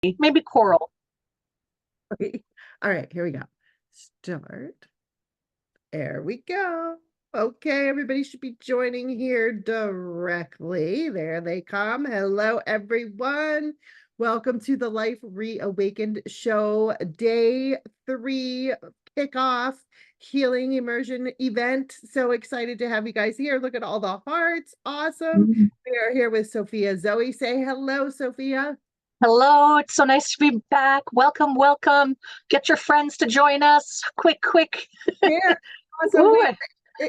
maybe coral. All right, here we go. Start. There we go. Okay, everybody should be joining here directly. There they come. Hello, everyone. Welcome to the Life Reawakened Show, Day 3 kickoff healing immersion event. So excited to have you guys here. Look at all the hearts. Awesome. We are here with Sophia Zoe. Say hello, Sophia. Hello, it's so nice to be back. Welcome, welcome. Get your friends to join us. Quick. Yeah, awesome.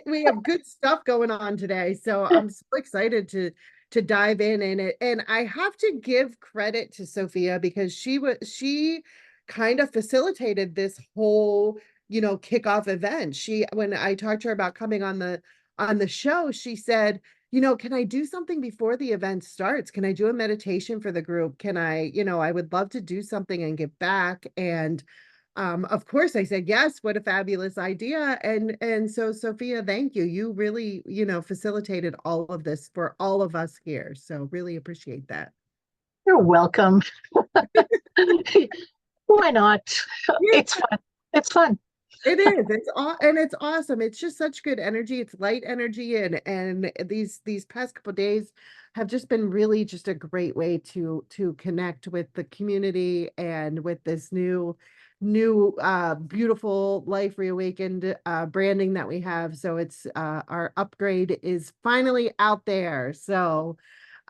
We have good stuff going on today, so I'm so excited to dive in it. And I have to give credit to Sophia because she kind of facilitated this whole, kickoff event. When I talked to her about coming on the show, she said, can I do something before the event starts? Can I do a meditation for the group? Can I would love to do something and give back. And of course I said, yes, what a fabulous idea. And so Sophia, thank you. You really, facilitated all of this for all of us here. So really appreciate that. You're welcome. Why not? Yeah. It's fun. It's fun. It is. It's awesome. It's just such good energy. It's light energy, and these past couple of days have just been really just a great way to connect with the community and with this new beautiful Life Reawakened branding that we have. So it's our upgrade is finally out there. So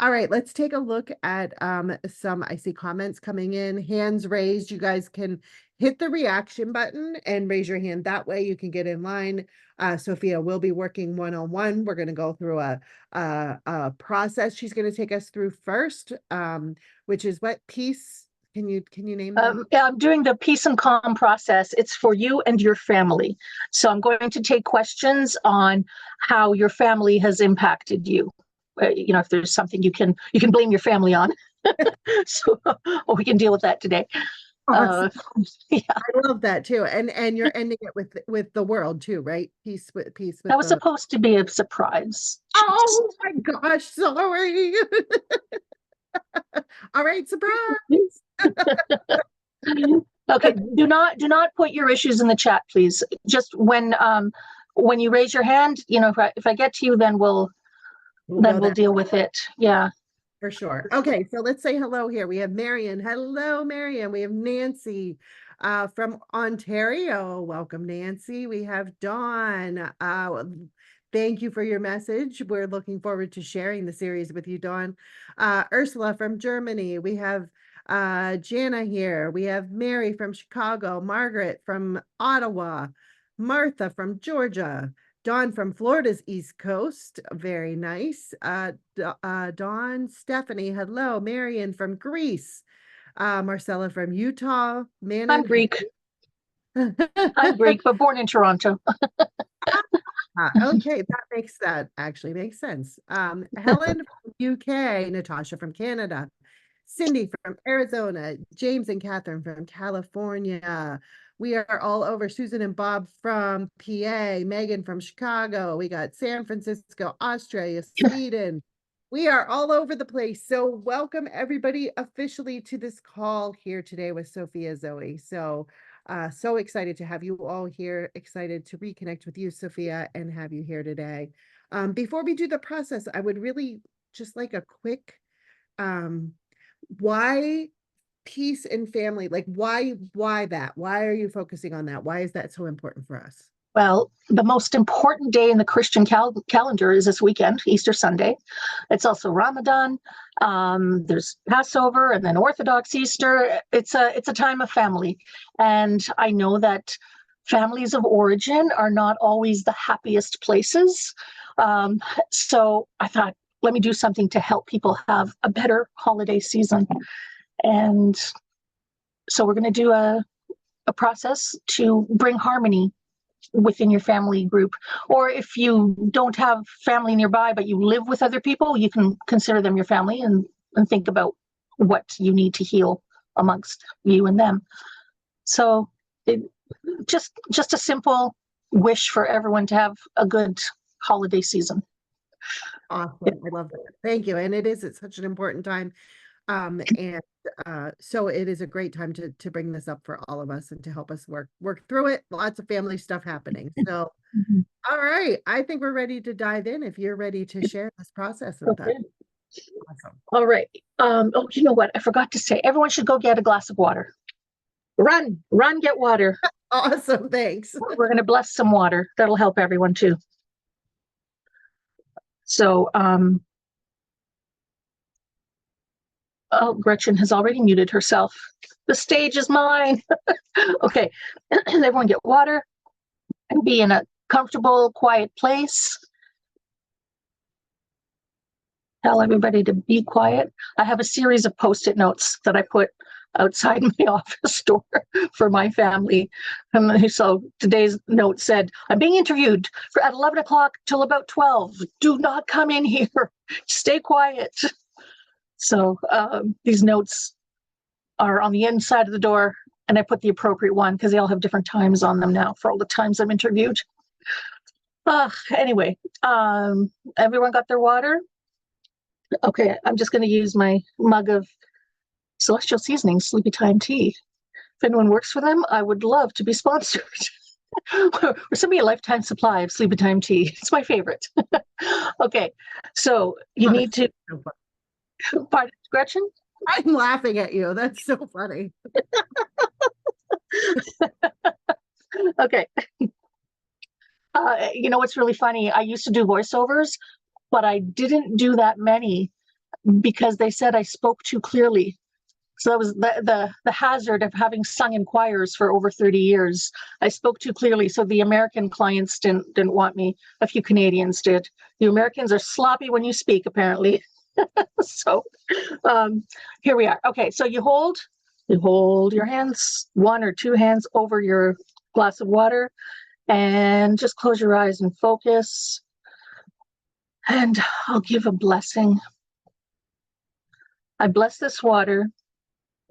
all right, let's take a look at some, I see comments coming in, hands raised. You guys can hit the reaction button and raise your hand. That way you can get in line. Sophia will be working one-on-one. We're going to go through a process she's going to take us through first, which is what piece? Can you name that? Yeah, I'm doing the peace and calm process. It's for you and your family. So I'm going to take questions on how your family has impacted you. If there's something you can blame your family on. So we can deal with that today. Awesome. Yeah, I love that too. And you're ending it with the world too, right? Peace with that was supposed to be a surprise. Oh my gosh, sorry. All right, surprise. Okay, do not put your issues in the chat, please. Just when you raise your hand, if I get to you, then we'll deal with it. Yeah. For sure. Okay, so let's say hello here. We have Marion. Hello, Marion. We have Nancy from Ontario. Welcome, Nancy. We have Dawn. Thank you for your message. We're looking forward to sharing the series with you, Dawn. Ursula from Germany. We have Jana here. We have Mary from Chicago. Margaret from Ottawa. Martha from Georgia. Dawn from Florida's East Coast. Very nice. Dawn, Stephanie, hello. Marion from Greece. Marcella from Utah. Manon. I'm Greek. I'm Greek, but born in Toronto. Okay, that actually makes sense. Helen from UK, Natasha from Canada, Cindy from Arizona, James and Catherine from California. We are all over. Susan and Bob from PA, Megan from Chicago. We got San Francisco, Australia, Sweden. We are all over the place. So welcome everybody officially to this call here today with Sophia Zoe. So excited to have you all here, excited to reconnect with you, Sophia, and have you here today. Before we do the process, I would really just like a quick, why peace and family, like why that? Why are you focusing on that? Why is that so important for us? Well, the most important day in the Christian calendar is this weekend, Easter Sunday. It's also Ramadan. There's Passover and then Orthodox Easter. It's a time of family. And I know that families of origin are not always the happiest places. So I thought, let me do something to help people have a better holiday season. And so we're going to do a process to bring harmony within your family group. Or if you don't have family nearby, but you live with other people, you can consider them your family and think about what you need to heal amongst you and them. So just a simple wish for everyone to have a good holiday season. Awesome. I love that. Thank you. And it's such an important time. And So it is a great time to bring this up for all of us and to help us work through it. Lots of family stuff happening. So, Mhm. all right, I think we're ready to dive in if you're ready to share this process with us. Okay. Awesome. All right. Oh, you know what? I forgot to say, everyone should go get a glass of water. Run, get water. Awesome. Thanks. We're going to bless some water. That'll help everyone too. So, oh, Gretchen has already muted herself. The stage is mine. Okay. Everyone get water and be in a comfortable, quiet place. Tell everybody to be quiet. I have a series of Post-it notes that I put outside my office door for my family. So today's note said, I'm being interviewed at 11 o'clock till about 12. Do not come in here. Stay quiet. So these notes are on the inside of the door, and I put the appropriate one because they all have different times on them now for all the times I'm interviewed. Anyway, everyone got their water? Okay, I'm just going to use my mug of Celestial Seasonings Sleepy Time tea. If anyone works for them, I would love to be sponsored. Or send me a lifetime supply of Sleepy Time tea. It's my favorite. Okay, so you need to... Pardon, Gretchen? I'm laughing at you. That's so funny. Okay. You know what's really funny? I used to do voiceovers, but I didn't do that many because they said I spoke too clearly. So that was the hazard of having sung in choirs for over 30 years. I spoke too clearly, so the American clients didn't want me. A few Canadians did. The Americans are sloppy when you speak, apparently. So here we are. Okay, so you hold your hands, one or two hands over your glass of water, and just close your eyes and focus. And I'll give a blessing. I bless this water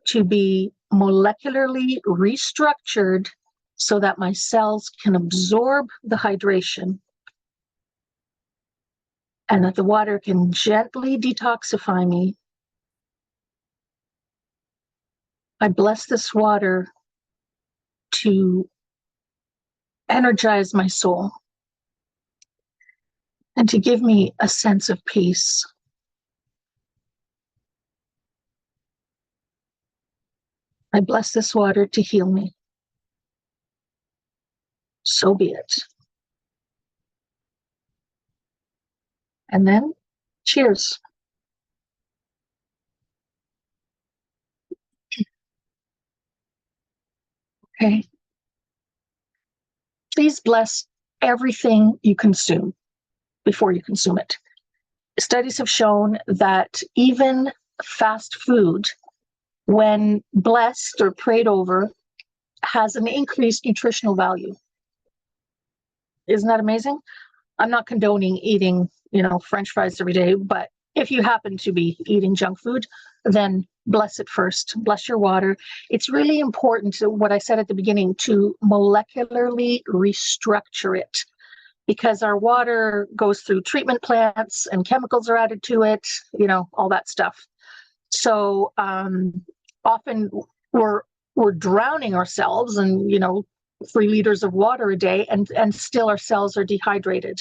to be molecularly restructured so that my cells can absorb the hydration and that the water can gently detoxify me. I bless this water to energize my soul and to give me a sense of peace. I bless this water to heal me. So be it. And then, cheers. Okay. Please bless everything you consume before you consume it. Studies have shown that even fast food, when blessed or prayed over, has an increased nutritional value. Isn't that amazing? I'm not condoning eating, French fries every day, but if you happen to be eating junk food, then bless it first. Bless your water. It's really important, what I said at the beginning, to molecularly restructure it, because our water goes through treatment plants and chemicals are added to it, all that stuff. So often we're drowning ourselves in 3 liters of water a day, and still our cells are dehydrated.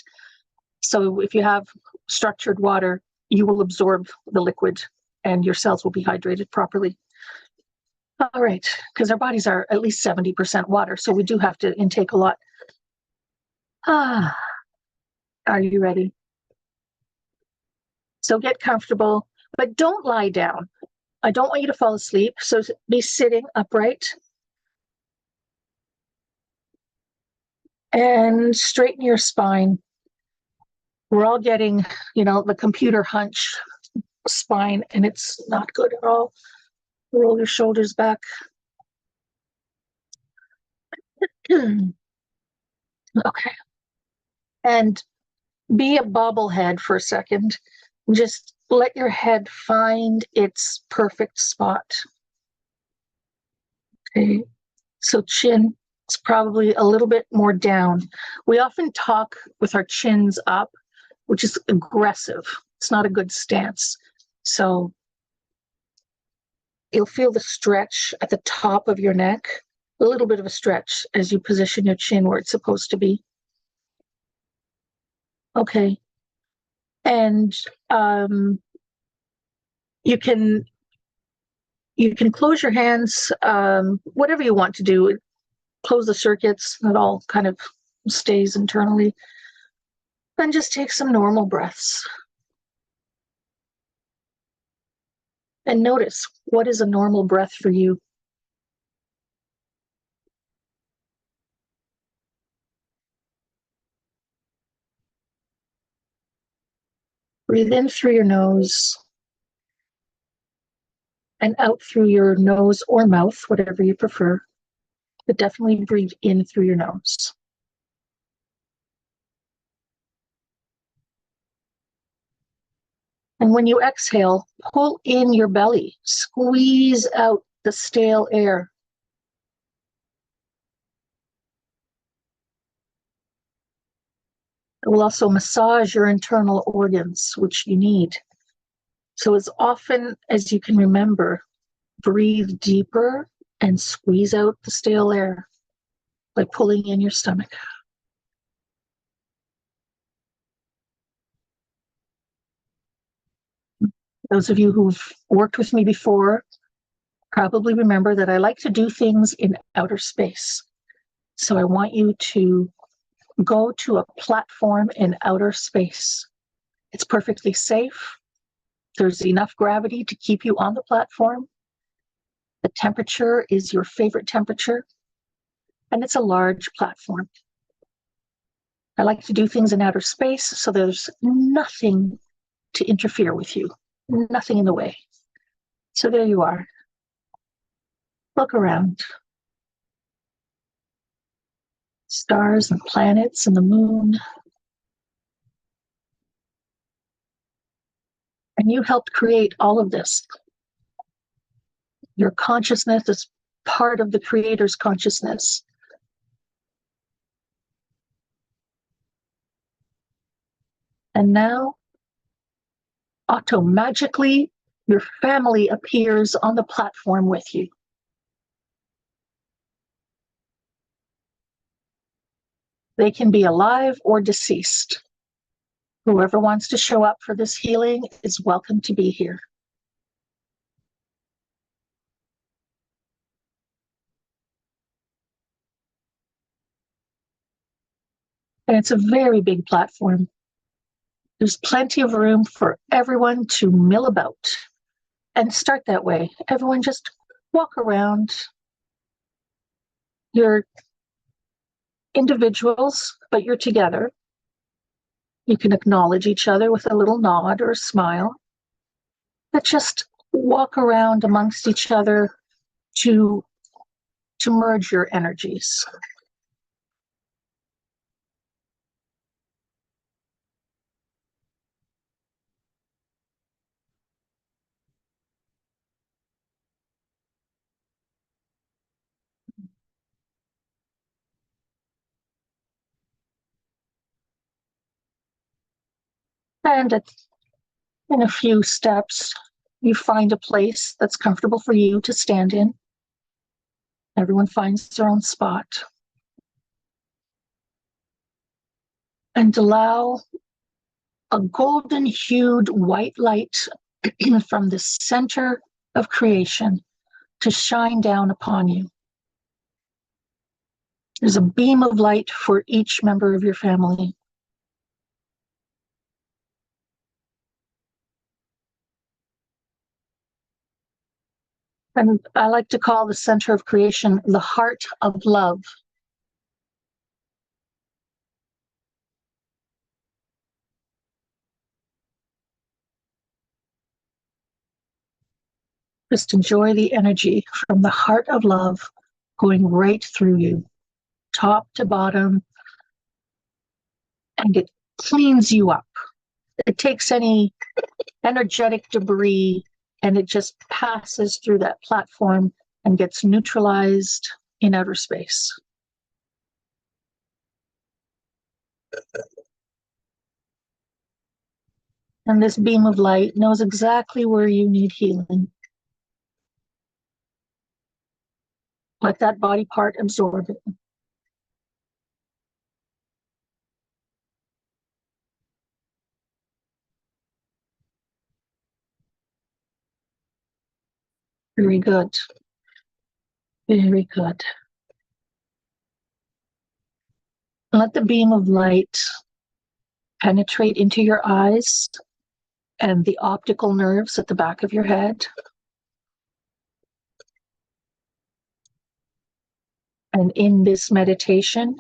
So if you have structured water, you will absorb the liquid and your cells will be hydrated properly. All right, because our bodies are at least 70% water, so we do have to intake a lot. Are you ready? So get comfortable, but don't lie down. I don't want you to fall asleep, so be sitting upright. And straighten your spine. We're all getting, the computer hunch spine, and it's not good at all. Roll your shoulders back. Okay. And be a bobblehead for a second. Just let your head find its perfect spot. Okay. So chin is probably a little bit more down. We often talk with our chins up, which is aggressive. It's not a good stance. So You'll feel the stretch at the top of your neck, a little bit of a stretch as you position your chin where it's supposed to be. Okay. And you can close your hands, whatever you want to do. Close the circuits, it all kind of stays internally. And just take some normal breaths. And notice, what is a normal breath for you? Breathe in through your nose and out through your nose or mouth, whatever you prefer. But definitely breathe in through your nose. And when you exhale, pull in your belly, squeeze out the stale air. It will also massage your internal organs, which you need. So as often as you can remember, breathe deeper and squeeze out the stale air by pulling in your stomach. Those of you who've worked with me before probably remember that I like to do things in outer space. So I want you to go to a platform in outer space. It's perfectly safe. There's enough gravity to keep you on the platform. The temperature is your favorite temperature, and it's a large platform. I like to do things in outer space, so there's nothing to interfere with you, nothing in the way. So there you are. Look around. Stars and planets and the moon. And you helped create all of this. Your consciousness is part of the Creator's consciousness. And now, automagically, your family appears on the platform with you. They can be alive or deceased. Whoever wants to show up for this healing is welcome to be here. And it's a very big platform. There's plenty of room for everyone to mill about. And start that way. Everyone just walk around. You're individuals, but you're together. You can acknowledge each other with a little nod or a smile. But just walk around amongst each other to merge your energies. And in a few steps, you find a place that's comfortable for you to stand in. Everyone finds their own spot. And allow a golden-hued white light from the center of creation to shine down upon you. There's a beam of light for each member of your family. And I like to call the center of creation the heart of love. Just enjoy the energy from the heart of love going right through you, top to bottom, and it cleans you up. It takes any energetic debris and it just passes through that platform and gets neutralized in outer space. And this beam of light knows exactly where you need healing. Let that body part absorb it. Very good. Very good. Let the beam of light penetrate into your eyes and the optical nerves at the back of your head. And in this meditation,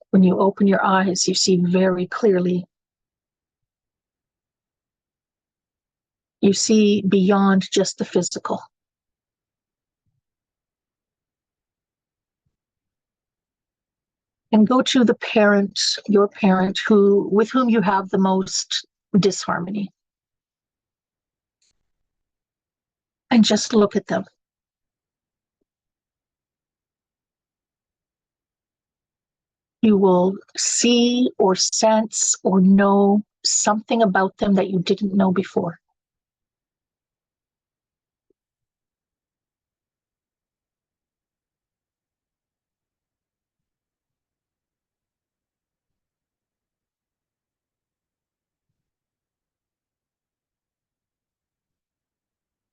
when you open your eyes, you see very clearly. You see beyond just the physical. And go to the parent, your parent, with whom you have the most disharmony. And just look at them. You will see or sense or know something about them that you didn't know before.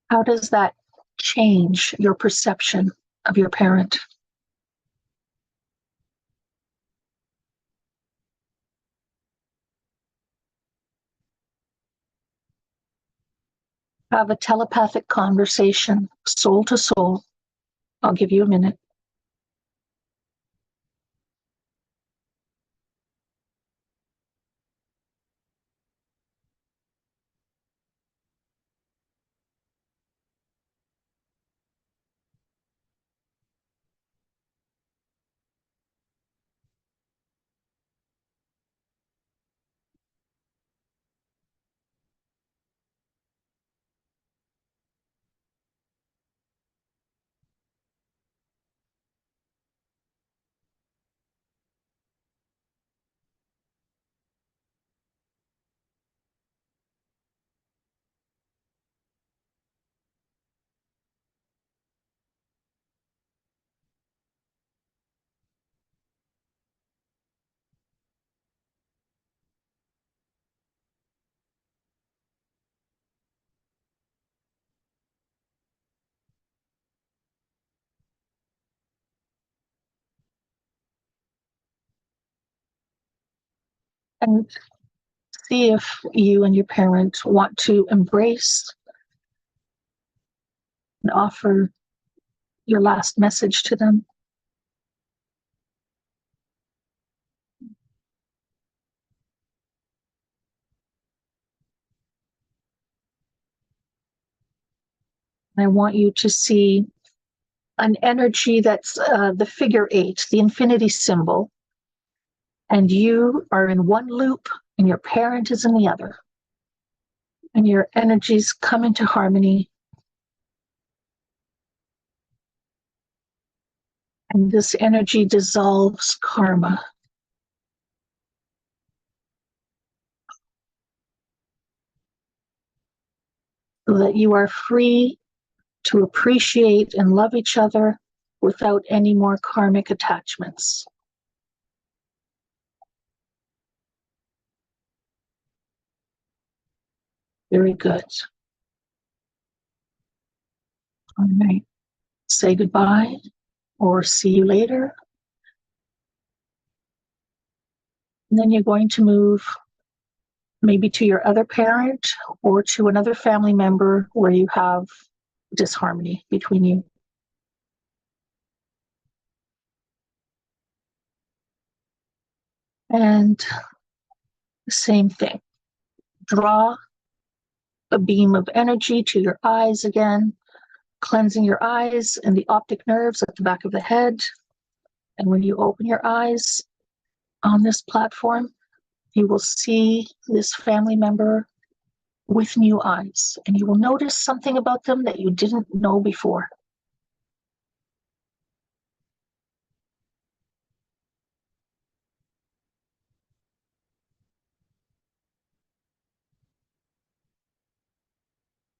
How does that change your perception of your parent? Have a telepathic conversation, soul to soul. I'll give you a minute. And see if you and your parent want to embrace and offer your last message to them. I want you to see an energy that's the figure 8, the infinity symbol, and you are in one loop and your parent is in the other. And your energies come into harmony. And this energy dissolves karma. So that you are free to appreciate and love each other without any more karmic attachments. Very good. All right. Say goodbye or see you later. And then you're going to move maybe to your other parent or to another family member where you have disharmony between you. And the same thing. Draw a beam of energy to your eyes again, cleansing your eyes and the optic nerves at the back of the head. And when you open your eyes on this platform, you will see this family member with new eyes, and you will notice something about them that you didn't know before.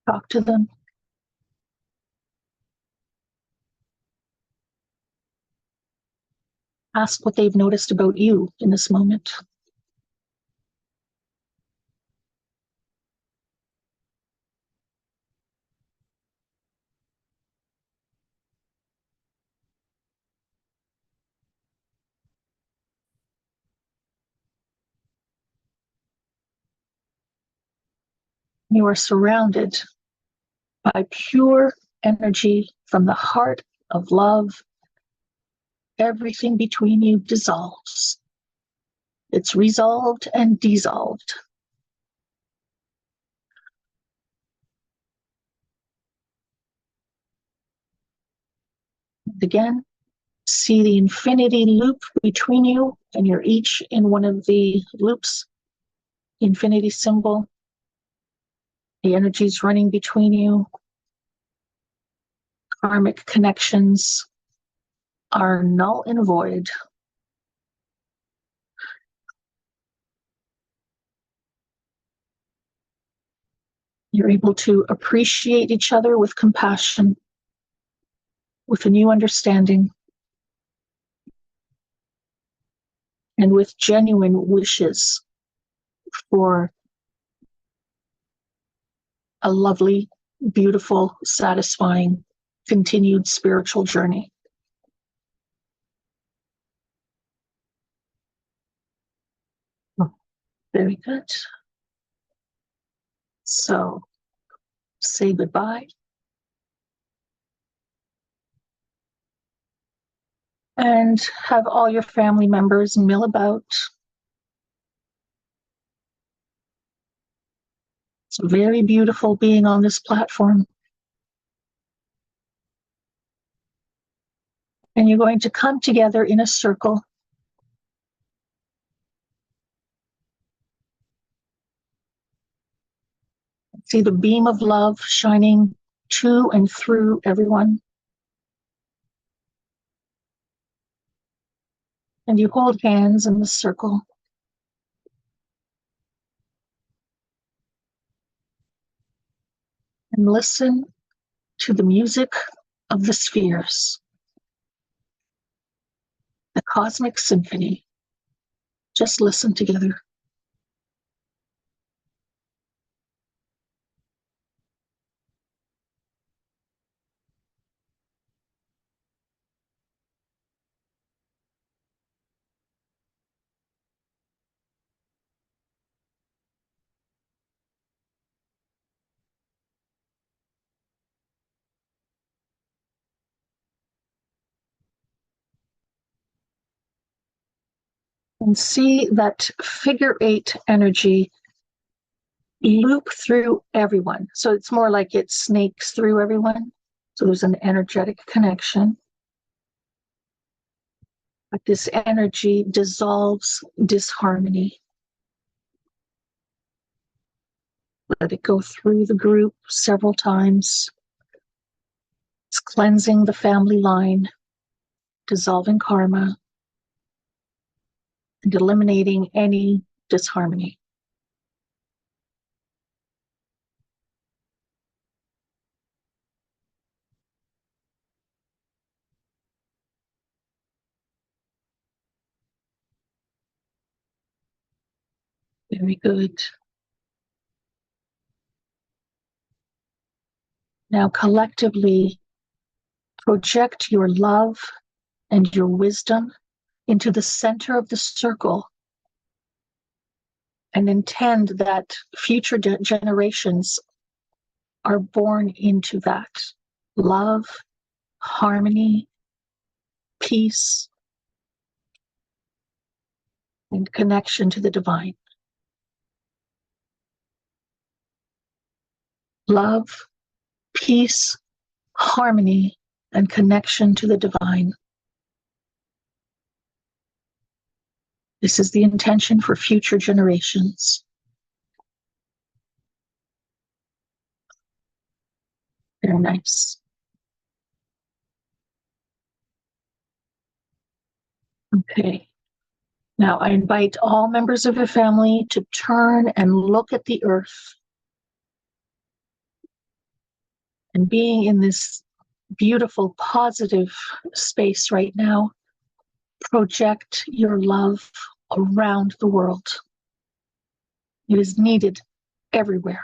Talk to them. Ask what they've noticed about you in this moment. You are surrounded by pure energy from the heart of love. Everything between you dissolves. It's resolved and dissolved. And again, see the infinity loop between you, and you're each in one of the loops, infinity symbol. The energies running between you. Karmic connections are null and void. You're able to appreciate each other with compassion, with a new understanding, and with genuine wishes for a lovely, beautiful, satisfying, continued spiritual journey. Very good. So say goodbye. And have all your family members mill about. It's very beautiful being on this platform. And you're going to come together in a circle. See the beam of love shining to and through everyone. And you hold hands in the circle. And listen to the music of the spheres, the cosmic symphony. Just listen together. And see that figure 8 energy loop through everyone. So it's more like it snakes through everyone. So there's an energetic connection. But this energy dissolves disharmony. Let it go through the group several times. It's cleansing the family line, dissolving karma, and eliminating any disharmony. Very good. Now collectively project your love and your wisdom into the center of the circle and intend that future generations are born into that love, harmony, peace, and connection to the divine. Love, peace, harmony, and connection to the divine. This is the intention for future generations. Very nice. Okay. Now I invite all members of your family to turn and look at the earth. And being in this beautiful, positive space right now, project your love around the world. It is needed everywhere.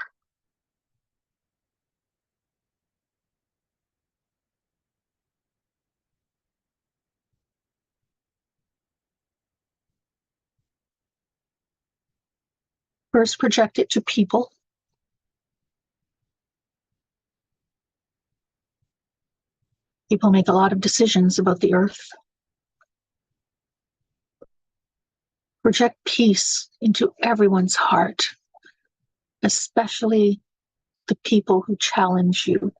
First, project it to people. People make a lot of decisions about the earth. Project peace into everyone's heart, especially the people who challenge you.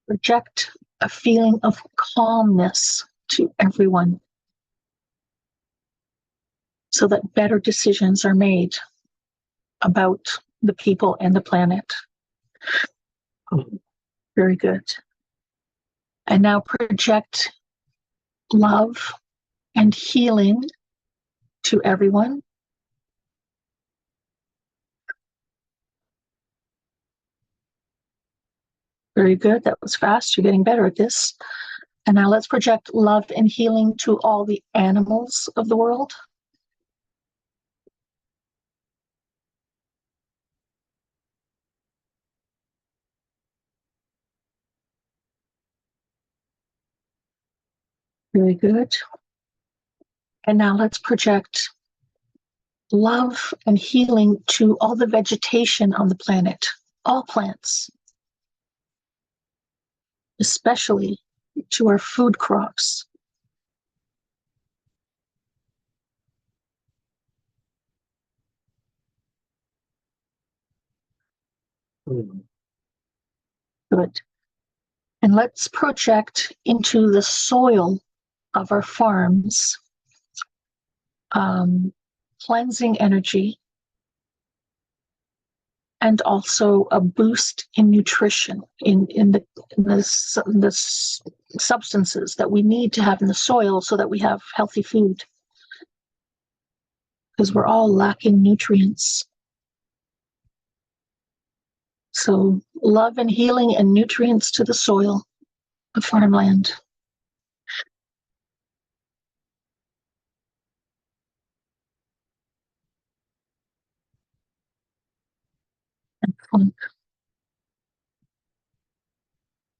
Project a feeling of calmness to everyone so that better decisions are made about the people and the planet. Very good. And now project love and healing to everyone. Very good. That was fast. You're getting better at this. And now let's project love and healing to all the animals of the world. Very good. And now let's project love and healing to all the vegetation on the planet, all plants, especially to our food crops. Good. And let's project into the soil of our farms cleansing energy and also a boost in nutrition, in the substances that we need to have in the soil so that we have healthy food. Because we're all lacking nutrients. So love and healing and nutrients to the soil, the farmland. Excellent.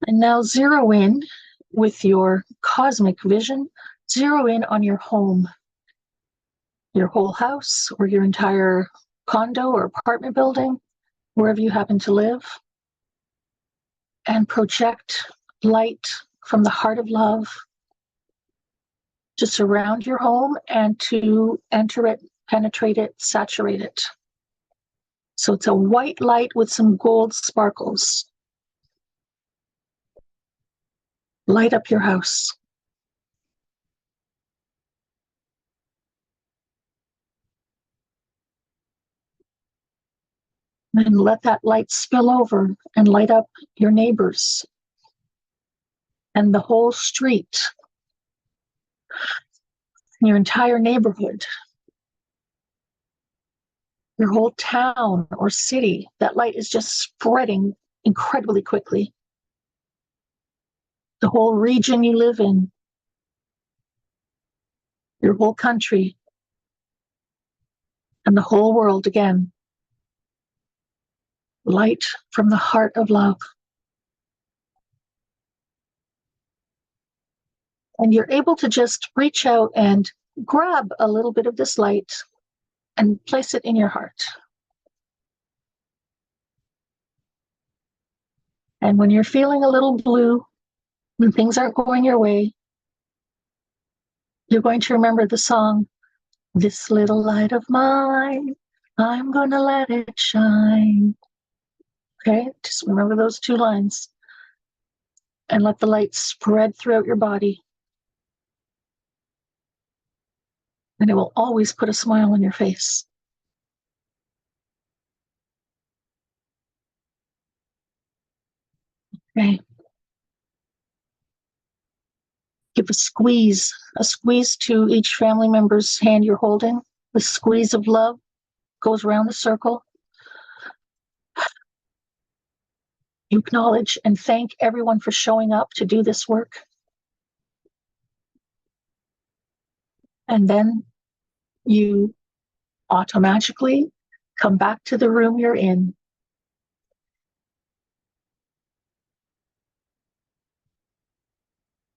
And now zero in with your cosmic vision, zero in on your home, your whole house or your entire condo or apartment building, wherever you happen to live, and project light from the heart of love to surround your home and to enter it, penetrate it, saturate it. So it's a white light with some gold sparkles. Light up your house. And let that light spill over and light up your neighbors and the whole street, your entire neighborhood, your whole town or city. That light is just spreading incredibly quickly. The whole region you live in, your whole country, and the whole world again. Light from the heart of love. And you're able to just reach out and grab a little bit of this light and place it in your heart. And when you're feeling a little blue, when things aren't going your way, you're going to remember the song, "This little light of mine, I'm gonna let it shine." Okay, just remember those two lines and let the light spread throughout your body. And it will always put a smile on your face. Okay. Give a squeeze to each family member's hand you're holding. The squeeze of love goes around the circle. You acknowledge and thank everyone for showing up to do this work. And then you automatically come back to the room you're in.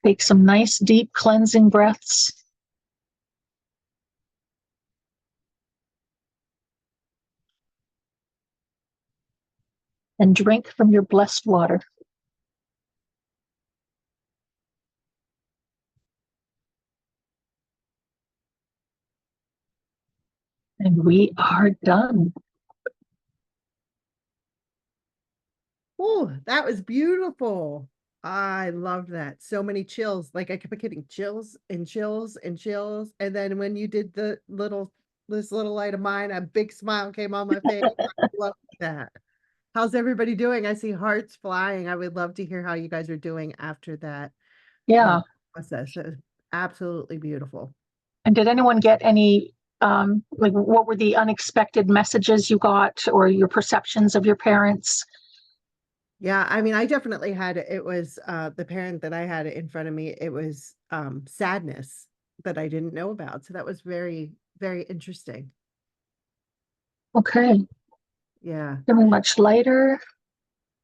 Take some nice, deep cleansing breaths. And drink from your blessed water. And we are done. Oh, that was beautiful. I loved that. So many chills. Like I kept getting chills and chills and chills. And then when you did this little light of mine, a big smile came on my face. I love that. How's everybody doing? I see hearts flying. I would love to hear how you guys are doing after that Yeah. process. It was absolutely beautiful. And did anyone get any, like, what were the unexpected messages you got, or your perceptions of your parents? Yeah, I mean, I definitely had it was the parent that I had in front of me, it was sadness that I didn't know about. So that was very, very interesting. Okay. Yeah, Feeling much lighter.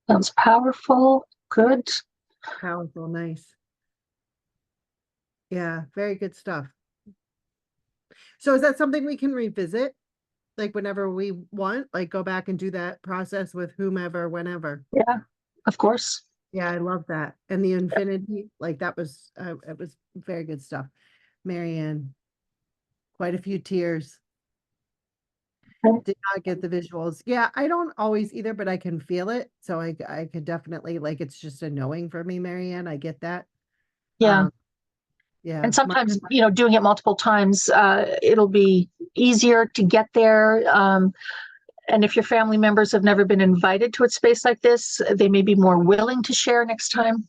Sounds powerful. Good. powerful, nice. Yeah, very good stuff. So is that something we can revisit? Like whenever we want, like go back and do that process with whomever, whenever. Yeah, of course. Yeah, I love that. And the infinity, like that was, it was very good stuff. Marianne, quite a few tears. Okay. Did not get the visuals. Yeah, I don't always either, but I can feel it. So I could definitely, like, it's just a knowing for me, Marianne. I get that. Yeah. Yeah. And sometimes, doing it multiple times, it'll be easier to get there. And if your family members have never been invited to a space like this, they may be more willing to share next time.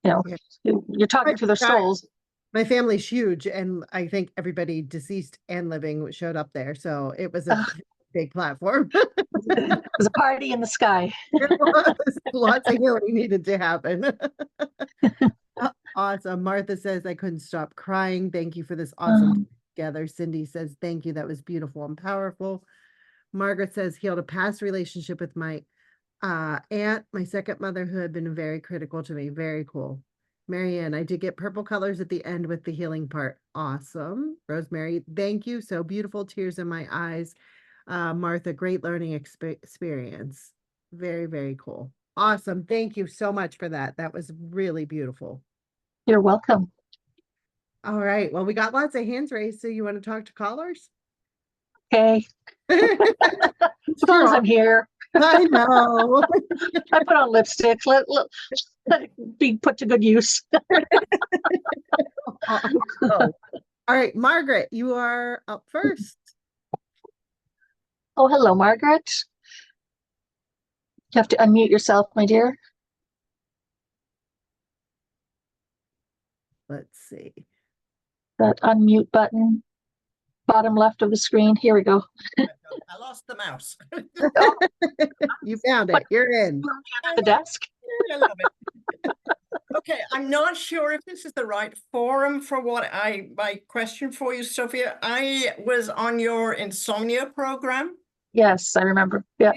Yeah. You're talking to their souls. My family's huge, and I think everybody deceased and living showed up there. So it was a big platform. It was a party in the sky. It was. Lots of healing needed to happen. Awesome. Martha says, I couldn't stop crying. Thank you for this awesome time together. Cindy says, thank you. That was beautiful and powerful. Margaret says, healed a past relationship with my aunt, my second mother, who had been very critical to me. Very cool. Marianne, I did get purple colors at the end with the healing part. Awesome. Rosemary, thank you. So beautiful, tears in my eyes. Martha, great learning experience. Very, very cool. Awesome. Thank you so much for that. That was really beautiful. You're welcome. All right. Well, we got lots of hands raised. So you want to talk to callers? Okay. As long as I'm here. I know. I put on lipstick. Let it be put to good use. All right, Margaret, you are up first. Oh, hello, Margaret. You have to unmute yourself, my dear. Let's see. That unmute button, bottom left of the screen. Here we go. I lost the mouse. You found it. You're in. The desk. I love it. Okay, I'm not sure if this is the right forum for my question for you, Sophia. I was on your insomnia program. Yes, I remember. Yeah.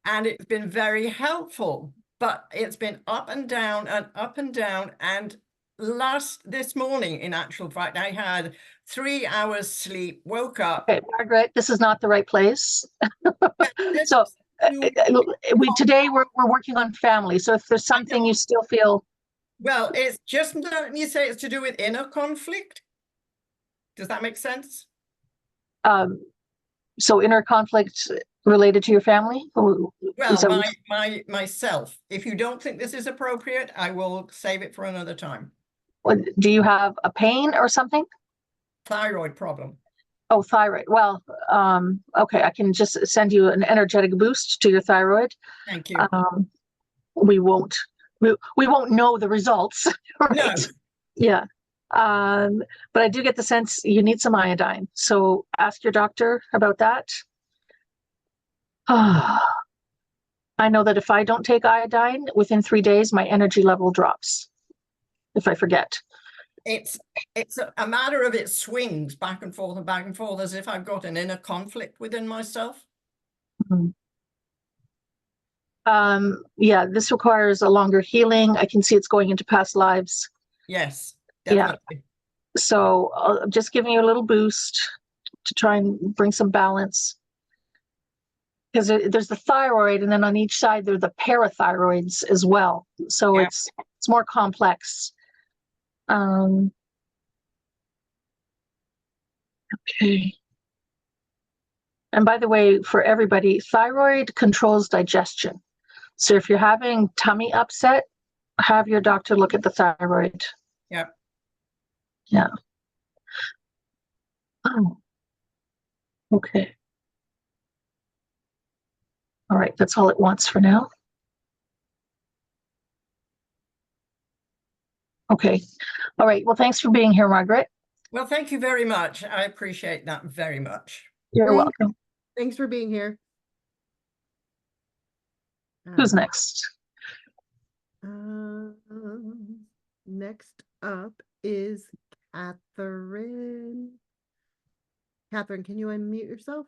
And it's been very helpful, but it's been up and down and up and down. And this morning, in actual fact, I had 3 hours sleep, woke up. Okay, Margaret, this is not the right place. So today we're working on family. So if there's something you still feel. Well, it's just, you say it's to do with inner conflict. Does that make sense? So inner conflict related to your family? Well, myself. If you don't think this is appropriate, I will save it for another time. Do you have a pain or something? Thyroid problem. Oh, thyroid. Well, okay, I can just send you an energetic boost to your thyroid. Thank you. We won't know the results. Right? No. Yeah. But I do get the sense you need some iodine. So ask your doctor about that. I know that if I don't take iodine, within 3 days, my energy level drops if I forget. It's a matter of it swings back and forth and back and forth, as if I've got an inner conflict within myself. Mhm. Yeah, this requires a longer healing. I can see it's going into past lives. Yes, Yeah. definitely. So just giving you a little boost to try and bring some balance. Because there's the thyroid, and then on each side there are the parathyroids as well. So Yeah. it's more complex. Okay. And by the way, for everybody, thyroid controls digestion. So if you're having tummy upset, have your doctor look at the thyroid. Yeah. Yeah. Oh. Okay. All right, that's all it wants for now. Okay. All right. Well, thanks for being here, Margaret. Well, thank you very much. I appreciate that very much. You're welcome. Thanks for being here. Who's next? Next up is Catherine. Catherine, can you unmute yourself?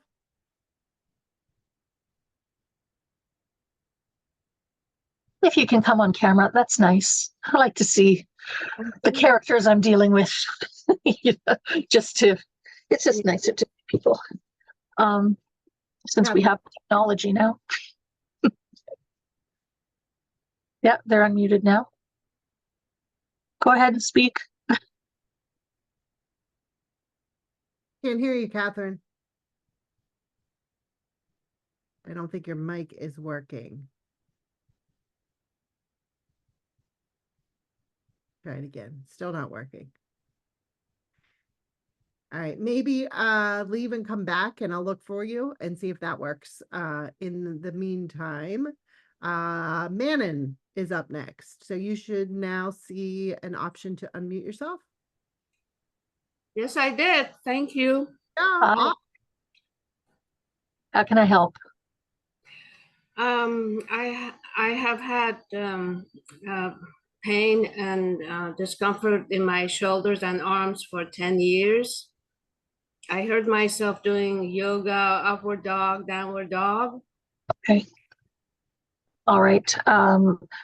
If you can come on camera, that's nice. I like to see the characters I'm dealing with. You know, it's just nicer to people. Since we have technology now. Yeah, they're unmuted now. Go ahead and speak. Can't hear you, Catherine. I don't think your mic is working. Try it again. Still not working. All right, maybe leave and come back and I'll look for you and see if that works. In the meantime, Manon is up next. So you should now see an option to unmute yourself. Yes, I did. Thank you. How can I help? I have had pain and discomfort in my shoulders and arms for 10 years. I heard myself doing yoga, upward dog, downward dog. Okay. All right.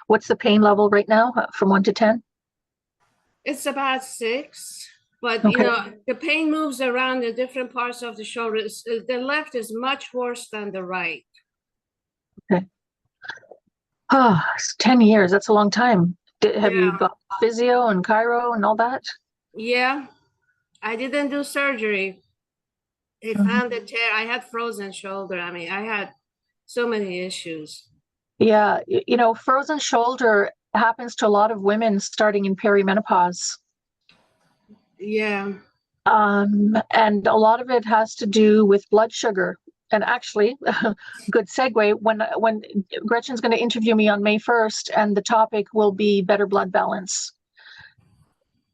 What's the pain level right now from 1 to 10? It's about 6, but Okay. you know, the pain moves around the different parts of the shoulders. The left is much worse than the right. Okay. It's 10 years. That's a long time. Have you got physio and chiro and all that? Yeah, I didn't do surgery. They found a tear. I had frozen shoulder. I mean, I had so many issues. Yeah, you know, frozen shoulder happens to a lot of women starting in perimenopause. Yeah. And a lot of it has to do with blood sugar. And actually, good segue, when Gretchen's going to interview me on May 1st, and the topic will be better blood balance.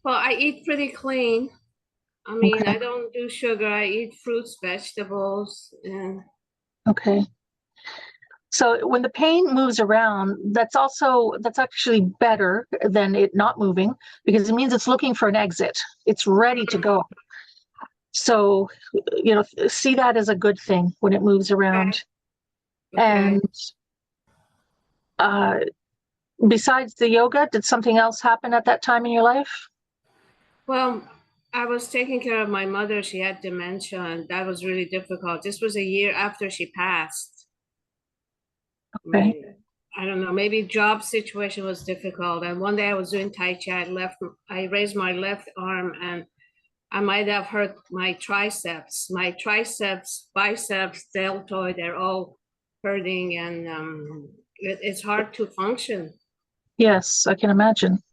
Well, I eat pretty clean. I mean, Okay. I don't do sugar. I eat fruits, vegetables, and Okay. So when the pain moves around, that's actually better than it not moving, because it means it's looking for an exit. It's ready to go. So, you know, see that as a good thing when it moves around. okay. And besides the yoga, did something else happen at that time in your life? Well, I was taking care of my mother. She had dementia, and that was really difficult. This was a year after she passed. Okay. I don't know, maybe job situation was difficult. And one day I was doing Tai Chi. I raised my left arm and I might have hurt my triceps. My triceps, biceps, deltoid, they're all hurting, and it's hard to function. Yes, I can imagine.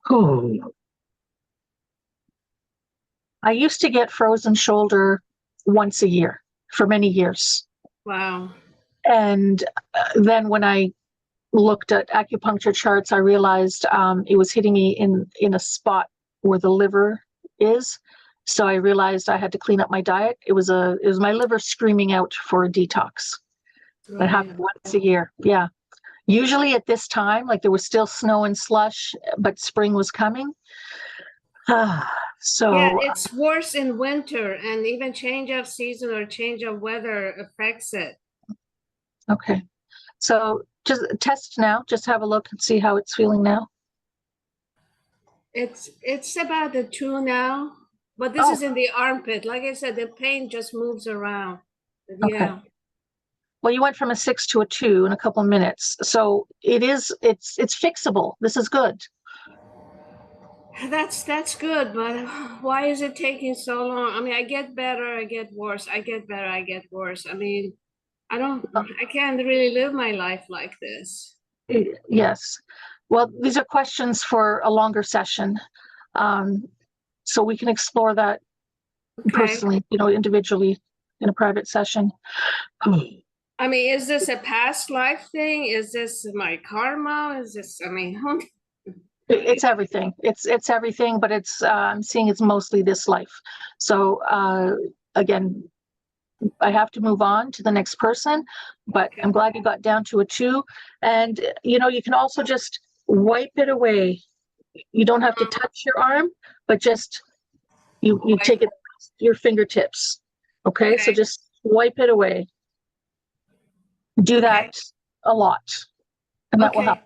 Oh. I used to get frozen shoulder once a year for many years. Wow. And then when I looked at acupuncture charts, I realized it was hitting me in a spot where the liver is. So I realized I had to clean up my diet. It was my liver screaming out for a detox. That happened once a year. Yeah. Usually at this time, like there was still snow and slush, but spring was coming. So yeah, it's worse in winter, and even change of season or change of weather affects it. okay. So just test now, just have a look and see how it's feeling now. It's about the 2 now, but this Oh. is in the armpit. Like I said, the pain just moves around. Okay. Yeah. Well, you went from a 6 to a 2 in a couple of minutes. So it's fixable. This is good. That's good, but why is it taking so long? I mean, I get better, I get worse. I get better, I get worse. I mean, I can't really live my life like this. Yes. Well, these are questions for a longer session. So we can explore that personally, individually in a private session. I mean, is this a past life thing? Is this my karma? Is this, I mean, It's everything. It's everything, but I'm seeing it's mostly this life. So again, I have to move on to the next person, but I'm glad you got down to a 2. And you can also just wipe it away. You don't have to touch your arm, but just you take it your fingertips. Okay, so just wipe it away. Do that a lot, and that will help.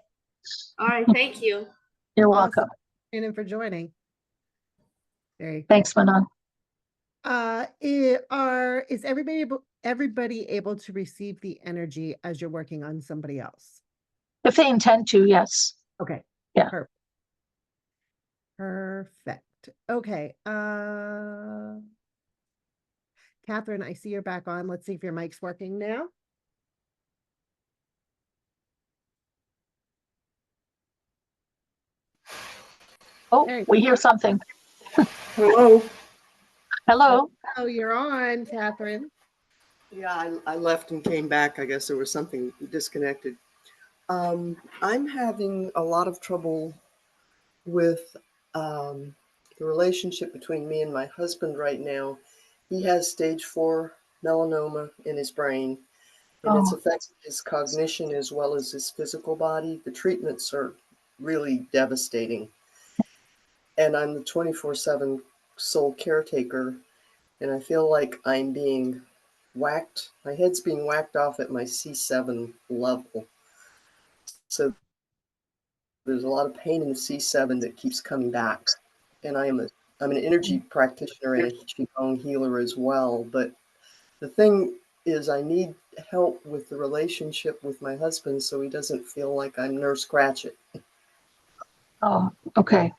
All right, thank you. You're welcome. And for joining. Thanks, Manon. Is everybody able to receive the energy as you're working on somebody else? If they intend to, yes. Okay. Yeah. Perfect. Okay. Catherine, I see you're back on. Let's see if your mic's working now. Oh, we hear something. Hello. Hello. Oh, you're on, Catherine. Yeah, I left and came back. I guess there was something disconnected. I'm having a lot of trouble with the relationship between me and my husband right now. He has stage 4 melanoma in his brain, and it's affecting his cognition as well as his physical body. The treatments are really devastating. And I'm the 24/7 sole caretaker, and I feel like I'm being whacked. My head's being whacked off at my C7 level. So there's a lot of pain in the C7 that keeps coming back. And I'm an energy practitioner and a Qigong healer as well. But the thing is, I need help with the relationship with my husband so he doesn't feel like I'm Nurse Cratchit. Oh, okay.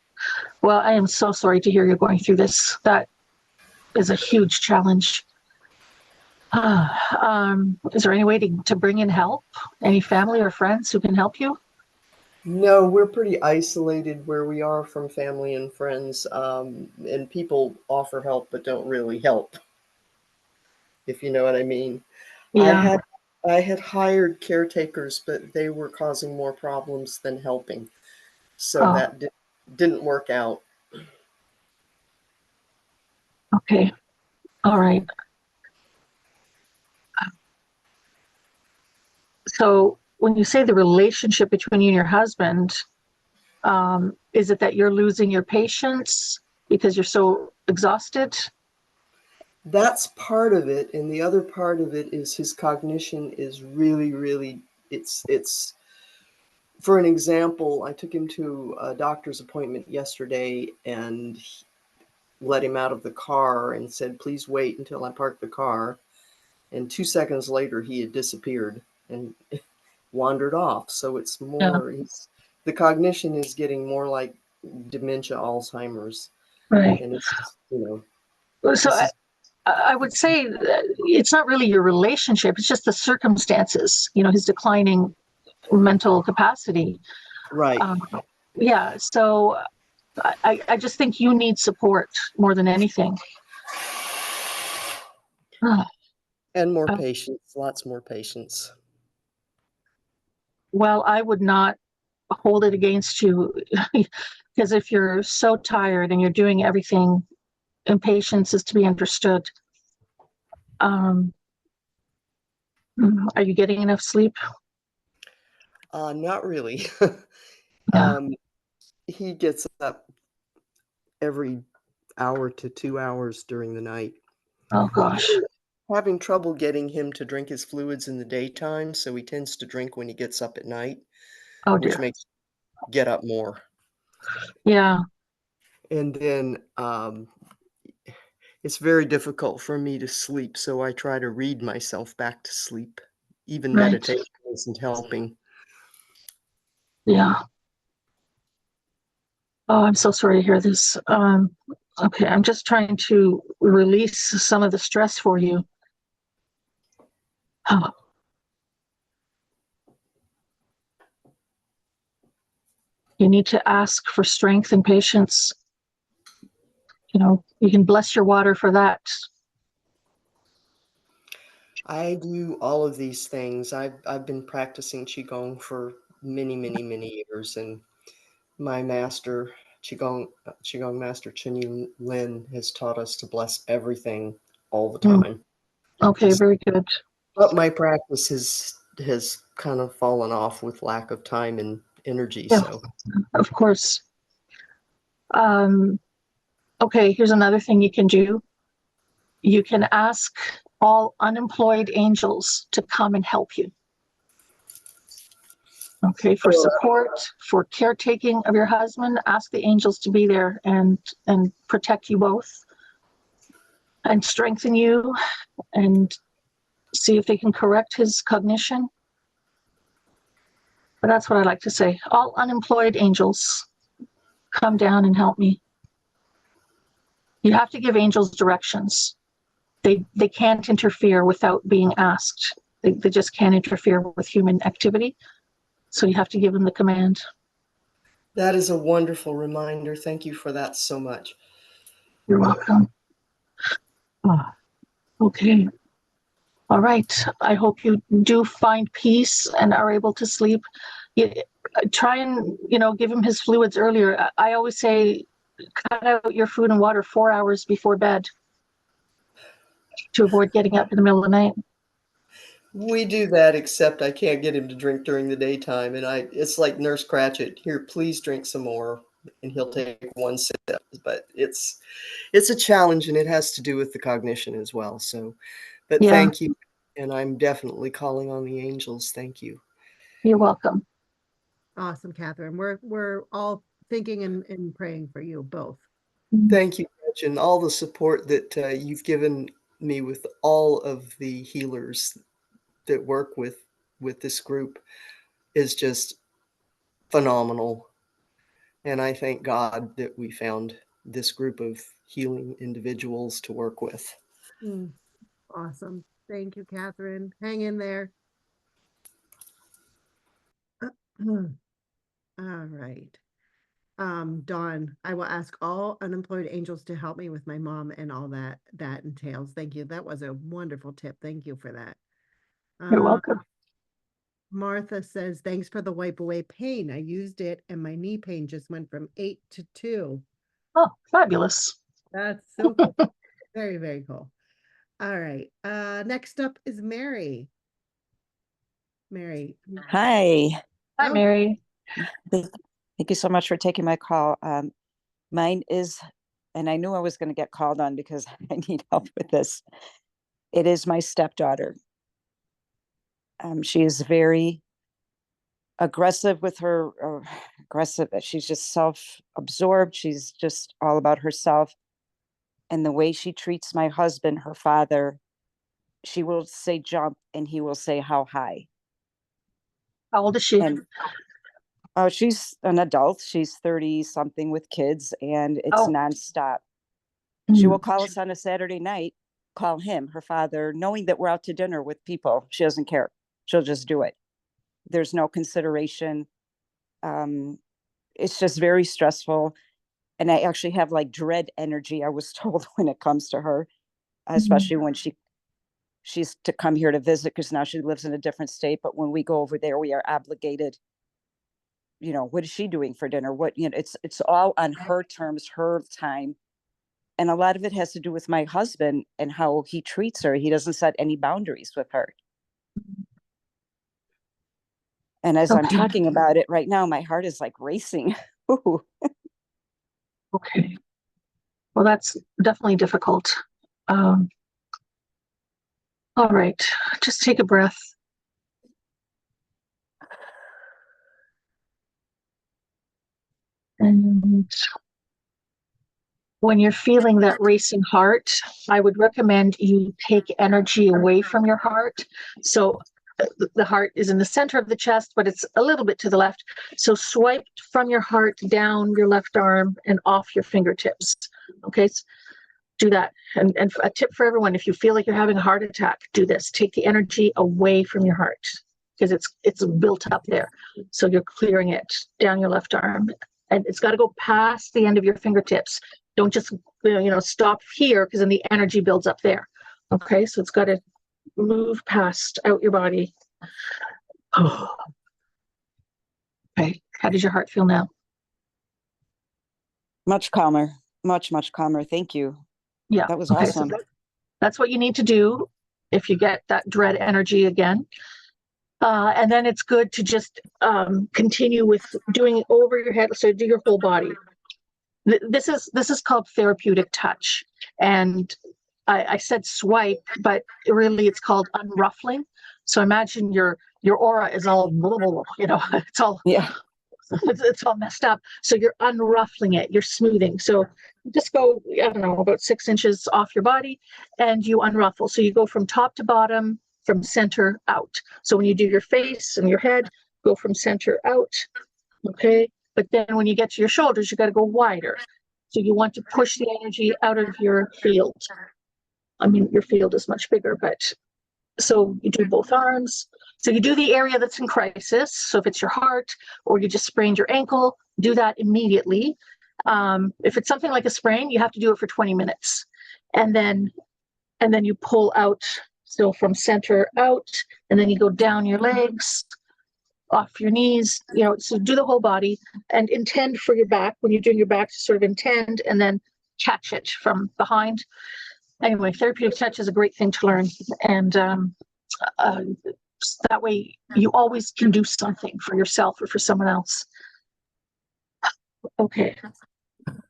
Well, I am so sorry to hear you're going through this. That is a huge challenge. Is there any way to bring in help? Any family or friends who can help you? No, we're pretty isolated where we are from family and friends, and people offer help but don't really help, if you know what I mean. Yeah. I had hired caretakers, but they were causing more problems than helping, so that didn't work out. Okay. All right. So when you say the relationship between you and your husband, is it that you're losing your patience because you're so exhausted? That's part of it, and the other part of it is his cognition is really it's for an example, I took him to a doctor's appointment yesterday and let him out of the car and said, please wait until I park the car. And 2 seconds later, he had disappeared and wandered off. So it's more, the cognition is getting more like dementia, Alzheimer's. Right. And it's, So I would say that it's not really your relationship. It's just the circumstances, his declining mental capacity. Right. Yeah. So I just think you need support more than anything. And more patience, lots more patience. Well, I would not hold it against you. Because if you're so tired and you're doing everything, impatience is to be understood. Are you getting enough sleep? Not really. Yeah. He gets up every hour to 2 hours during the night. Oh gosh. Having trouble getting him to drink his fluids in the daytime, so he tends to drink when he gets up at night, Oh which dear. makes him get up more. Yeah. And then it's very difficult for me to sleep, so I try to read myself back to sleep. Even Right. meditation isn't helping. Yeah. Oh, I'm so sorry to hear this. Okay, I'm just trying to release some of the stress for you. Oh. You need to ask for strength and patience. You know, you can bless your water for that. I do all of these things. I've been practicing Qigong for many years, and my master, Qigong master Chen Lin, has taught us to bless everything all the time. Okay, very good. But my practice has kind of fallen off with lack of time and energy. Yeah. So Of course. Okay, here's another thing you can do. You can ask all unemployed angels to come and help you. Okay, for support, for caretaking of your husband, ask the angels to be there and protect you both and strengthen you and see if they can correct his cognition. But that's what I like to say. All unemployed angels, come down and help me. You have to give angels directions. They can't interfere without being asked. They just can't interfere with human activity. So you have to give them the command. that is a wonderful reminder. Thank you for that so much. You're welcome. Okay. All right. I hope you do find peace and are able to sleep. Try and, give him his fluids earlier. I always say, cut out your food and water 4 hours before bed to avoid getting up in the middle of the night. We do that, except I can't get him to drink during the daytime. And it's like Nurse Cratchit, here, please drink some more. And he'll take one sip. But it's a challenge, and it has to do with the cognition as well. So, but Yeah. Thank you. And I'm definitely calling on the angels. Thank you. You're welcome. Awesome, Catherine. We're all thinking and praying for you both. Thank you, Rich, and all the support that you've given me with all of the healers that work with this group is just phenomenal. And I thank God that we found this group of healing individuals to work with. Awesome. Thank you, Catherine. Hang in there. All right. Dawn, I will ask all unemployed angels to help me with my mom and all that entails. Thank you. That was a wonderful tip. Thank you for that. You're welcome. Martha says, thanks for the wipe away pain. I used it and my knee pain just went from 8 to 2. Oh, fabulous. That's so cool. Very, very cool. All right. Next up is Mary. Mary. Hi. Hi, Mary. Thank you so much for taking my call. Mine is, and I knew I was going to get called on because I need help with this. It is my stepdaughter. She is very aggressive with her, aggressive. She's just self-absorbed. She's just all about herself. And the way she treats my husband, her father, she will say jump and he will say how high. How old is she? And she's an adult. She's 30 something with kids, and it's nonstop. She will call us on a Saturday night, call him, her father, knowing that we're out to dinner with people. She doesn't care. She'll just do it. There's no consideration. It's just very stressful. And I actually have like dread energy, I was told, when it comes to her, especially when she's to come here to visit, because now she lives in a different state. But when we go over there, we are obligated what is she doing for dinner? What, it's all on her terms, her time. And a lot of it has to do with my husband and how he treats her. He doesn't set any boundaries with her. And as I'm talking about it right now, my heart is like racing. Ooh. Okay. Well, that's definitely difficult. All right. Just take a breath. And when you're feeling that racing heart, I would recommend you take energy away from your heart. So the heart is in the center of the chest, but it's a little bit to the left. So swipe from your heart down your left arm and off your fingertips. Okay, so do that. And a tip for everyone, if you feel like you're having a heart attack, do this. Take the energy away from your heart because it's built up there. So you're clearing it down your left arm. And it's got to go past the end of your fingertips. Don't just stop here because then the energy builds up there. Okay, so it's got to move past out your body. Oh. Okay, how does your heart feel now? Much calmer, much calmer. Thank you. Yeah, that was okay, awesome. So that's what you need to do if you get that dread energy again. And then it's good to just continue with doing over your head. So do your whole body. This is called therapeutic touch. And I said swipe, but really it's called unruffling. So imagine your aura is all, it's all, it's all messed up. So you're unruffling it, you're smoothing. So just go, I don't know, about 6 inches off your body and you unruffle. So you go from top to bottom, from center out. So when you do your face and your head, go from center out. Okay. But then when you get to your shoulders, you got to go wider. So you want to push the energy out of your field. I mean, your field is much bigger, but so you do both arms. So you do the area that's in crisis. So if it's your heart or you just sprained your ankle, do that immediately. If it's something like a sprain, you have to do it for 20 minutes. And then you pull out. So from center out, and then you go down your legs, off your knees, so do the whole body and intend for your back. When you're doing your back, sort of intend and then catch it from behind. Anyway, therapeutic touch is a great thing to learn. And that way you always can do something for yourself or for someone else. Okay.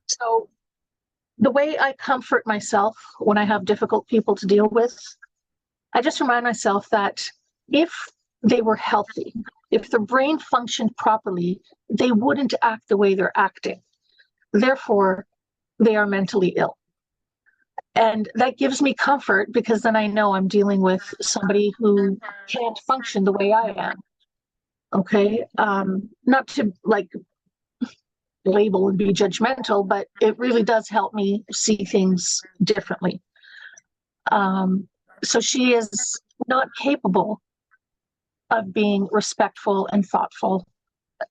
So the way I comfort myself when I have difficult people to deal with, I just remind myself that if they were healthy, if their brain functioned properly, they wouldn't act the way they're acting. Therefore, they are mentally ill. And that gives me comfort because then I know I'm dealing with somebody who can't function the way I am. Okay. Not to label and be judgmental, but it really does help me see things differently. So she is not capable of being respectful and thoughtful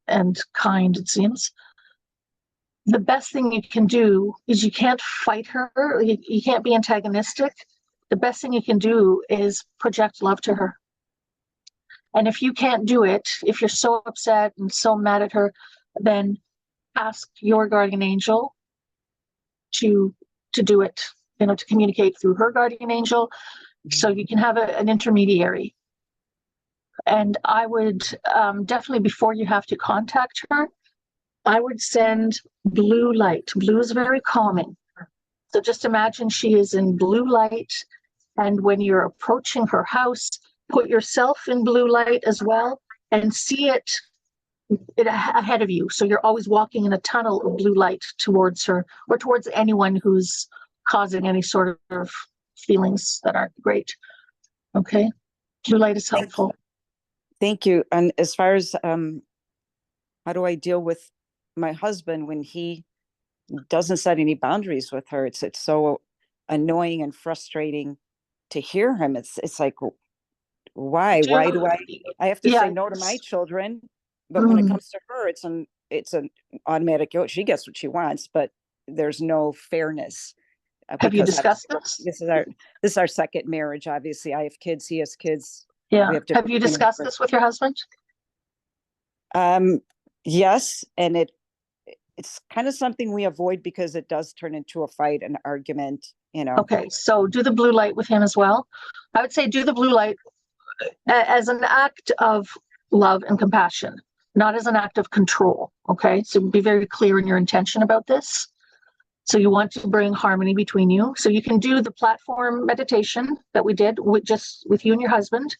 and kind, it seems. The best thing you can do is you can't fight her. You can't be antagonistic. The best thing you can do is project love to her. And if you can't do it, if you're so upset and so mad at her, then ask your guardian angel to do it, to communicate through her guardian angel. So you can have an intermediary. And I would definitely, before you have to contact her, I would send blue light. Blue is very calming. So just imagine she is in blue light. And when you're approaching her house, put yourself in blue light as well and see it ahead of you. So you're always walking in a tunnel of blue light towards her or towards anyone who's causing any sort of feelings that aren't great. Okay. Blue light is helpful. Thank you. And as far as how do I deal with my husband when he doesn't set any boundaries with her? It's so annoying and frustrating to hear him. It's like, why do I have to say no to my children? But when it comes to her, it's an automatic, she gets what she wants, but there's no fairness. Have you discussed this? This is our second marriage. Obviously, I have kids. He has kids. Yeah. Have you discussed this with your husband? Yes, and it's kind of something we avoid because it does turn into a fight, an argument, you know. Okay, so do the blue light with him as well. I would say do the blue light as an act of love and compassion, not as an act of control. Okay, so be very clear in your intention about this. So you want to bring harmony between you. So you can do the platform meditation that we did with you and your husband,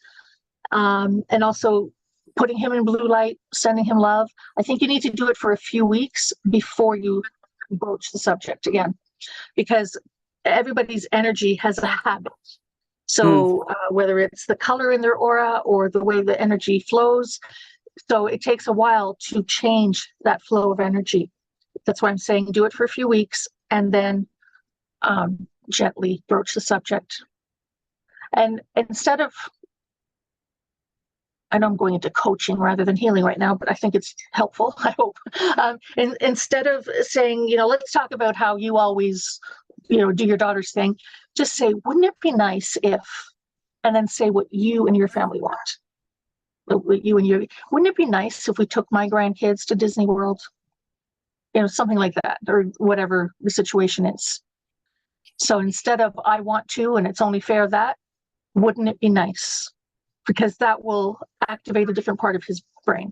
and also putting him in blue light, sending him love. I think you need to do it for a few weeks before you broach the subject again, because everybody's energy has a habit. So whether it's the color in their aura or the way the energy flows, so it takes a while to change that flow of energy. That's why I'm saying do it for a few weeks and then gently broach the subject. And instead of, I know I'm going into coaching rather than healing right now, but I think it's helpful, I hope. Instead of saying, let's talk about how you always, do your daughter's thing, just say, wouldn't it be nice if, and then say what you and your family want. Wouldn't it be nice if we took my grandkids to Disney World? Something like that, or whatever the situation is. So instead of I want to, and it's only fair that, wouldn't it be nice? Because that will activate a different part of his brain.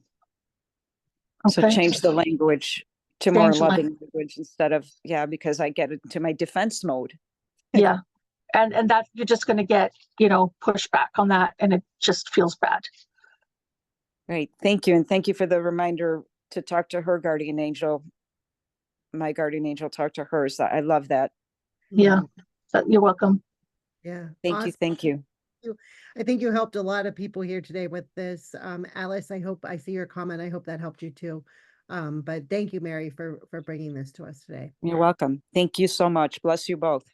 Okay. So change the language to more loving language instead of, because I get into my defense mode. Yeah. And that you're just going to get, pushback on that, and it just feels bad. Right. Thank you. And thank you for the reminder to talk to her guardian angel. My guardian angel talked to hers. I love that. Yeah. You're welcome. Yeah. Thank you. Thank you. I think you helped a lot of people here today with this. Alice, I hope I see your comment. I hope that helped you too. But thank you, Mary, for bringing this to us today. You're welcome. Thank you so much. Bless you both.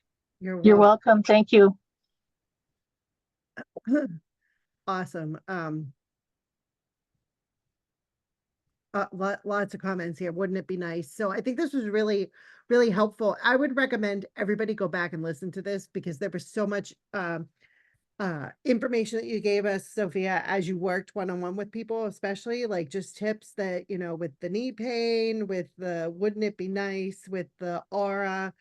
You're welcome. Thank you. Awesome. Lots of comments here. Wouldn't it be nice? So I think this was really, really helpful. I would recommend everybody go back and listen to this because there was so much information that you gave us, Sophia, as you worked one-on-one with people, especially like just tips that, with the knee pain, with the wouldn't it be nice, with the aura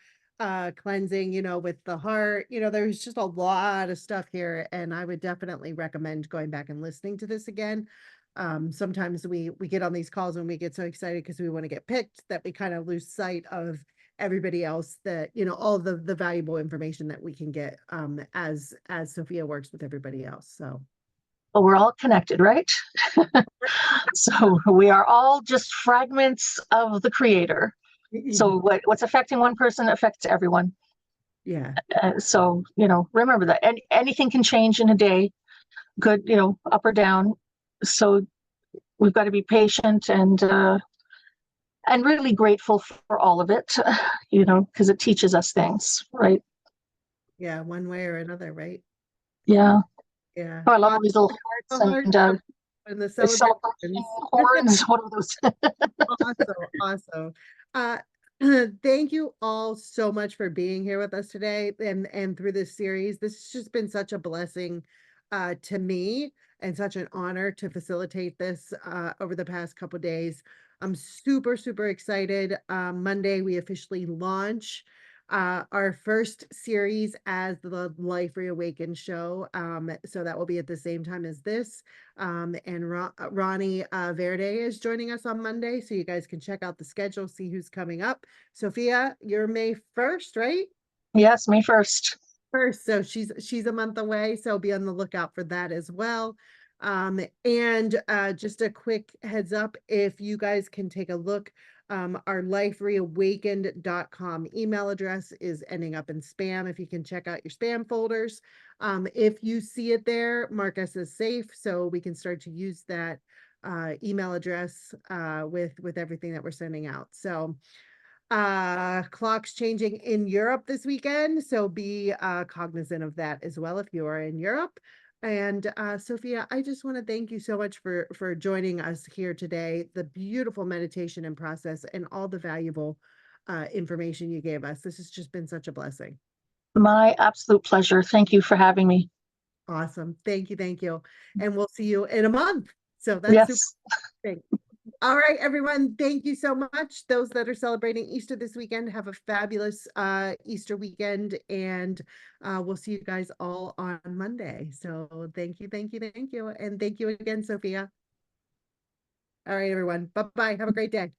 cleansing, with the heart, there's just a lot of stuff here. And I would definitely recommend going back and listening to this again. Sometimes we get on these calls and we get so excited because we want to get picked that we kind of lose sight of everybody else, that all the valuable information that we can get as Sophia works with everybody else. So well, we're all connected, right? So we are all just fragments of the creator. So what's affecting one person affects everyone. Yeah. So remember that anything can change in a day, good, up or down. So we've got to be patient and really grateful for all of it, because it teaches us things, right? Yeah, one way or another, right? Yeah. Yeah. Oh, I love all these little hearts and the celebration horns. What are those? Awesome. Thank you all so much for being here with us today and through this series. This has just been such a blessing to me and such an honor to facilitate this over the past couple of days. I'm super, super excited. Monday, we officially launch our first series as the Life Reawakened show. So that will be at the same time as this. And Ronnie Verde is joining us on Monday. So you guys can check out the schedule, see who's coming up. Sophia, you're May 1st, right? Yes, May 1st. So she's a month away. So be on the lookout for that as well. And just a quick heads up, if you guys can take a look, our lifereawakened.com email address is ending up in spam. If you can check out your spam folders, if you see it there, mark us as safe so we can start to use that email address with everything that we're sending out. So clocks changing in Europe this weekend, so be cognizant of that as well if you are in Europe. And Sophia, I just want to thank you so much for joining us here today, the beautiful meditation and process and all the valuable information you gave us. This has just been such a blessing. My absolute pleasure. Thank you for having me. Awesome. Thank you. And we'll see you in a month. So that's yes. super. All right, everyone. Thank you so much. Those that are celebrating Easter this weekend, have a fabulous Easter weekend, and we'll see you guys all on Monday. So thank you, thank you, thank you. And thank you again, Sophia. All right, everyone. Bye-bye. Have a great day.